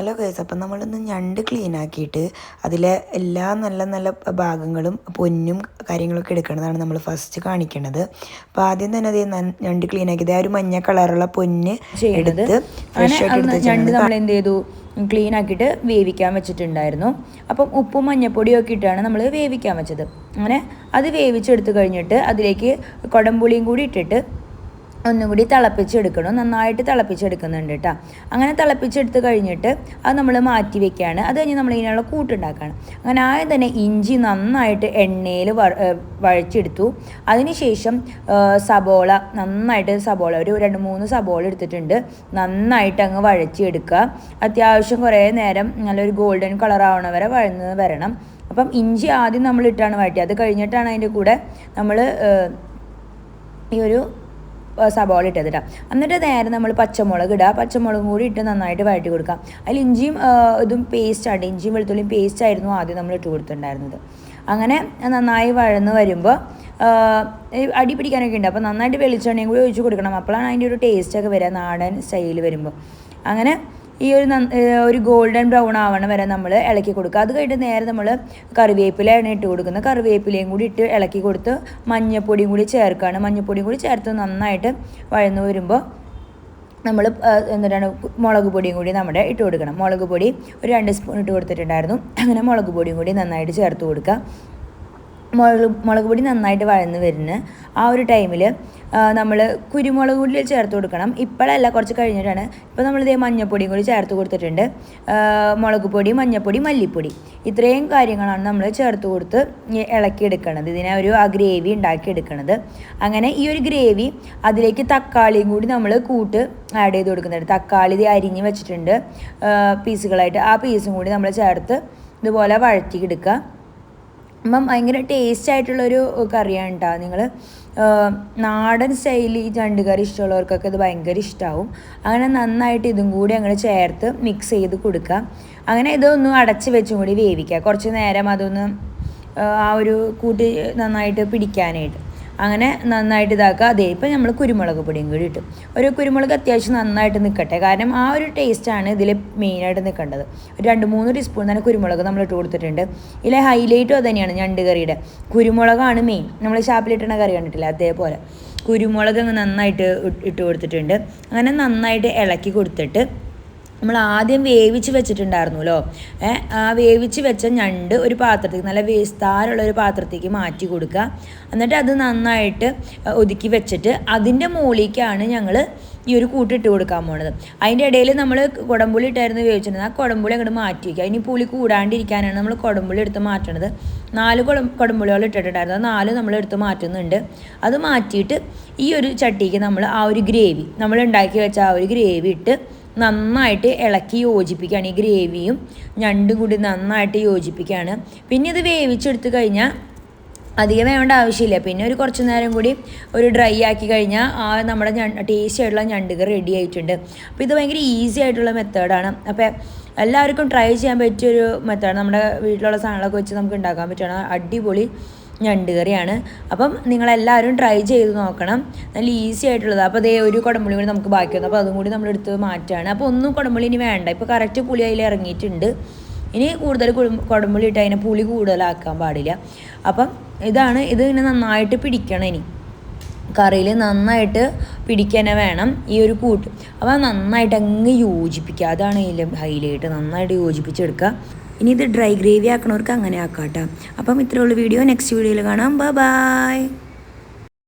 Hello guys, അപ്പം നമ്മളൊന്ന് ഞണ്ട് ക്ലീൻ ആക്കിയിട്ട് അതിലെ എല്ലാ നല്ല നല്ല ഭാഗങ്ങളും പൊന്നും കാര്യങ്ങളൊക്കെ എടുക്കണതാണ് നമ്മൾ ഫസ്റ്റ് കാണിക്കണത്. അപ്പോൾ ആദ്യം തന്നെ അതേ ഞണ്ട് ക്ലീൻ ആക്കിയത് ആ ഒരു മഞ്ഞ കളറുള്ള പൊന്ന് എടുത്ത് ഫ്രഷ് ആയിട്ട് എടുത്ത് ഞണ്ട് നമ്മൾ എന്ത് ചെയ്തു, ക്ലീൻ ആക്കിയിട്ട് വേവിക്കാൻ വെച്ചിട്ടുണ്ടായിരുന്നു. അപ്പം ഉപ്പും മഞ്ഞപ്പൊടിയും ഒക്കെ ഇട്ടാണ് നമ്മൾ വേവിക്കാൻ വെച്ചത്. അങ്ങനെ അത് വേവിച്ചെടുത്ത് കഴിഞ്ഞിട്ട് അതിലേക്ക് കുടംപുളിയും കൂടി ഇട്ടിട്ട് ഒന്നും കൂടി തിളപ്പിച്ചെടുക്കണം. നന്നായിട്ട് തിളപ്പിച്ചെടുക്കുന്നുണ്ട് കേട്ടോ. അങ്ങനെ തിളപ്പിച്ചെടുത്ത് കഴിഞ്ഞിട്ട് അത് നമ്മൾ മാറ്റി വെക്കുകയാണ്. അത് കഴിഞ്ഞ് നമ്മൾ ഇതിനുള്ള കൂട്ടുണ്ടാക്കുകയാണ്. അങ്ങനെ ആദ്യം തന്നെ ഇഞ്ചി നന്നായിട്ട് എണ്ണയിൽ വഴച്ചെടുത്തു. അതിനുശേഷം സബോള സബോള ഒരു 2-3 സബോള എടുത്തിട്ടുണ്ട്. നന്നായിട്ട് അങ്ങ് വഴച്ചെടുക്കുക. അത്യാവശ്യം കുറേ നേരം നല്ലൊരു ഗോൾഡൻ കളർ ആവണ വരെ വഴന്ന് വരണം. അപ്പം ഇഞ്ചി ആദ്യം നമ്മൾ ഇട്ടാണ് വഴറ്റിയത്. അത് കഴിഞ്ഞിട്ടാണ് അതിൻ്റെ കൂടെ നമ്മൾ ഈ ഒരു സബോള ഇട്ടത് ഇടാം. എന്നിട്ട് നേരെ നമ്മൾ പച്ചമുളക് ഇടുക. പച്ചമുളകും കൂടി ഇട്ട് നന്നായിട്ട് വഴറ്റി കൊടുക്കാം. അതിൽ ഇഞ്ചിയും ഇതും പേസ്റ്റാണ്, ഇഞ്ചിയും വെളുത്തുള്ളിയും പേസ്റ്റായിരുന്നു ആദ്യം നമ്മൾ ഇട്ട് കൊടുത്തിട്ടുണ്ടായിരുന്നത്. അങ്ങനെ നന്നായി വഴന്ന് വരുമ്പോൾ അടി പിടിക്കാനൊക്കെ ഉണ്ട്. അപ്പോൾ നന്നായിട്ട് വെളിച്ചെണ്ണയും കൂടി ഒഴിച്ച് കൊടുക്കണം. അപ്പോഴാണ് അതിൻ്റെ ഒരു ടേസ്റ്റൊക്കെ വരിക, നാടൻ സ്റ്റൈൽ വരുമ്പോൾ. അങ്ങനെ ഈ ഒരു ഗോൾഡൻ ബ്രൗൺ ആവണ വരെ നമ്മൾ ഇളക്കി കൊടുക്കുക. അത് കഴിഞ്ഞിട്ട് നേരെ നമ്മൾ കറിവേപ്പിലയാണ് ഇട്ട് കൊടുക്കുന്നത്. കറിവേപ്പിലയും കൂടി ഇട്ട് ഇളക്കി കൊടുത്ത് മഞ്ഞപ്പൊടിയും കൂടി ചേർക്കുകയാണ്. മഞ്ഞപ്പൊടിയും കൂടി ചേർത്ത് നന്നായിട്ട് വഴന്ന് വരുമ്പോൾ നമ്മൾ എന്താണ് മുളക് പൊടിയും കൂടി നമ്മുടെ ഇട്ട് കൊടുക്കണം. മുളക് പൊടി ഒരു 2 സ്പൂൺ ഇട്ട് കൊടുത്തിട്ടുണ്ടായിരുന്നു. അങ്ങനെ മുളക് പൊടിയും കൂടി നന്നായിട്ട് ചേർത്ത് കൊടുക്കുക. മുളക് പൊടി നന്നായിട്ട് വഴന്ന് വരുന്ന ആ ഒരു ടൈമിൽ നമ്മൾ കുരുമുളക് പൊടി ചേർത്ത് കൊടുക്കണം. ഇപ്പോഴല്ല, കുറച്ച് കഴിഞ്ഞിട്ടാണ്. ഇപ്പോൾ നമ്മളിതേ മഞ്ഞൾപ്പൊടിയും കൂടി ചേർത്ത് കൊടുത്തിട്ടുണ്ട്. മുളക് പൊടി, മഞ്ഞൾപ്പൊടി, മല്ലിപ്പൊടി, ഇത്രയും കാര്യങ്ങളാണ് നമ്മൾ ചേർത്ത് കൊടുത്ത് ഇളക്കിയെടുക്കണത്. ഇതിനെ ആ ഗ്രേവി ഉണ്ടാക്കിയെടുക്കണത്. അങ്ങനെ ഈ ഒരു ഗ്രേവി അതിലേക്ക് തക്കാളിയും കൂടി നമ്മൾ ആഡ് ചെയ്ത് കൊടുക്കുന്നുണ്ട്. തക്കാളി ഇത് അരിഞ്ഞ് വെച്ചിട്ടുണ്ട് പീസുകളായിട്ട്. ആ പീസും കൂടി നമ്മൾ ചേർത്ത് ഇതുപോലെ വഴറ്റിയെടുക്കുക. അപ്പം ഭയങ്കര ടേസ്റ്റായിട്ടുള്ളൊരു കറിയാണ് കേട്ടോ. നിങ്ങൾ നാടൻ സ്റ്റൈലിൽ ഈ ഞണ്ട് കറി ഇഷ്ടമുള്ളവർക്കൊക്കെ ഇത് ഭയങ്കര ഇഷ്ടമാവും. അങ്ങനെ നന്നായിട്ട് ഇതും കൂടി അങ്ങനെ ചേർത്ത് മിക്സ് ചെയ്ത് കൊടുക്കുക. അങ്ങനെ ഇതൊന്നും അടച്ച് വെച്ചും കൂടി വേവിക്കുക. കുറച്ച് നേരം അതൊന്ന് ആ ഒരു കൂട്ടി നന്നായിട്ട് പിടിക്കാനായിട്ട്. അങ്ങനെ നന്നായിട്ട് ഇതാക്കുക. അതേ ഇപ്പം നമ്മൾ കുരുമുളക് പൊടിയും കൂടി ഇട്ടു. ഒരു കുരുമുളക് അത്യാവശ്യം നന്നായിട്ട് നിൽക്കട്ടെ, കാരണം ആ ഒരു ടേസ്റ്റാണ് ഇതിൽ മെയിനായിട്ട് നിൽക്കേണ്ടത്. ഒരു 2-3 ടീസ്പൂൺ തന്നെ കുരുമുളക് നമ്മൾ ഇട്ട് കൊടുത്തിട്ടുണ്ട്. ഇതിലെ ഹൈലൈറ്റും അത് തന്നെയാണ്, ഞണ്ട് കറിയുടെ കുരുമുളകാണ് മെയിൻ. നമ്മൾ ഷാപ്പിലിട്ടുന്ന കറി കണ്ടിട്ടില്ല, അതേപോലെ കുരുമുളക് അങ്ങ് നന്നായിട്ട് ഇട്ട് കൊടുത്തിട്ടുണ്ട്. അങ്ങനെ നന്നായിട്ട് ഇളക്കി കൊടുത്തിട്ട് നമ്മൾ ആദ്യം വേവിച്ച് വെച്ചിട്ടുണ്ടായിരുന്നല്ലോ, ആ വേവിച്ച് വെച്ച ഞണ്ട് ഒരു പാത്രത്തേക്ക്, നല്ല വേസ്താരുള്ള ഒരു പാത്രത്തേക്ക് മാറ്റി കൊടുക്കുക. എന്നിട്ട് അത് നന്നായിട്ട് ഒതുക്കി വെച്ചിട്ട് അതിൻ്റെ മുകളിലേക്കാണ് ഞങ്ങൾ ഈ ഒരു കൂട്ടിട്ട് കൊടുക്കാൻ പോണത്. അതിൻ്റെ ഇടയിൽ നമ്മൾ കുടംപുളി ഇട്ടായിരുന്നു വേവിച്ചിരുന്നത്. ആ കുടംപുളി അങ്ങോട്ട് മാറ്റി വയ്ക്കുക. ഇനി പുളി കൂടാണ്ടിരിക്കാനാണ് നമ്മൾ കുടംപുളി എടുത്ത് മാറ്റണത്. 4 കുടംപുളികൾ ഇട്ടിട്ടുണ്ടായിരുന്നു. അത് 4 നമ്മൾ എടുത്ത് മാറ്റുന്നുണ്ട്. അത് മാറ്റിയിട്ട് ഈ ഒരു ചട്ടിക്ക് നമ്മൾ ആ ഒരു ഗ്രേവി, നമ്മൾ ഉണ്ടാക്കി വെച്ച ആ ഒരു ഗ്രേവി ഇട്ട് നന്നായിട്ട് ഇളക്കി യോജിപ്പിക്കുകയാണ്. ഈ ഗ്രേവിയും ഞണ്ടും കൂടി നന്നായിട്ട് യോജിപ്പിക്കുകയാണ്. പിന്നെ ഇത് വേവിച്ചെടുത്ത് കഴിഞ്ഞാൽ അധികം വേണ്ട ആവശ്യമില്ല. പിന്നെ ഒരു കുറച്ച് നേരം കൂടി ഒരു ഡ്രൈ ആക്കി കഴിഞ്ഞാൽ ആ നമ്മുടെ ടേസ്റ്റി ആയിട്ടുള്ള ഞണ്ട് കറി റെഡി ആയിട്ടുണ്ട്. അപ്പോൾ ഇത് ഭയങ്കര ഈസി ആയിട്ടുള്ള മെത്തേഡാണ്. അപ്പോൾ എല്ലാവർക്കും ട്രൈ ചെയ്യാൻ പറ്റിയൊരു മെത്തേഡ്. നമ്മുടെ വീട്ടിലുള്ള സാധനങ്ങളൊക്കെ വെച്ച് നമുക്ക് ഉണ്ടാക്കാൻ പറ്റുകയാണ്. അടിപൊളി ഞണ്ട് കറിയാണ്. അപ്പം നിങ്ങളെല്ലാവരും ട്രൈ ചെയ്ത് നോക്കണം. നല്ല ഈസി ആയിട്ടുള്ളത്. അപ്പോൾ അതേ ഒരു കുടംപുളി കൂടി നമുക്ക് ബാക്കി വന്നു. അപ്പോൾ അതും കൂടി നമ്മളെടുത്ത് മാറ്റുകയാണ്. അപ്പോൾ ഒന്നും കുടംപുളി ഇനി വേണ്ട. ഇപ്പോൾ കറക്റ്റ് പുളി അതിൽ ഇറങ്ങിയിട്ടുണ്ട്. ഇനി കൂടുതൽ കുടംപുളി ഇട്ട് അതിനെ പുളി കൂടുതലാക്കാൻ പാടില്ല. അപ്പം ഇതാണ്, ഇത് ഇങ്ങനെ നന്നായിട്ട് പിടിക്കണം. ഇനി കറിയിൽ നന്നായിട്ട് പിടിക്കാൻ വേണം ഈ ഒരു കൂട്ട്. അപ്പോൾ നന്നായിട്ട് അങ്ങ് യോജിപ്പിക്കുക. അതാണ് ഇതിൽ ഹൈലൈറ്റ്. നന്നായിട്ട് യോജിപ്പിച്ചെടുക്കുക. ഇനി ഇത് ഡ്രൈ ഗ്രേവി ആക്കണവർക്ക് അങ്ങനെ ആക്കാം കേട്ടോ. അപ്പം ഇത്രയുള്ള വീഡിയോ നെക്സ്റ്റ് വീഡിയോയിൽ കാണാം. ബൈ.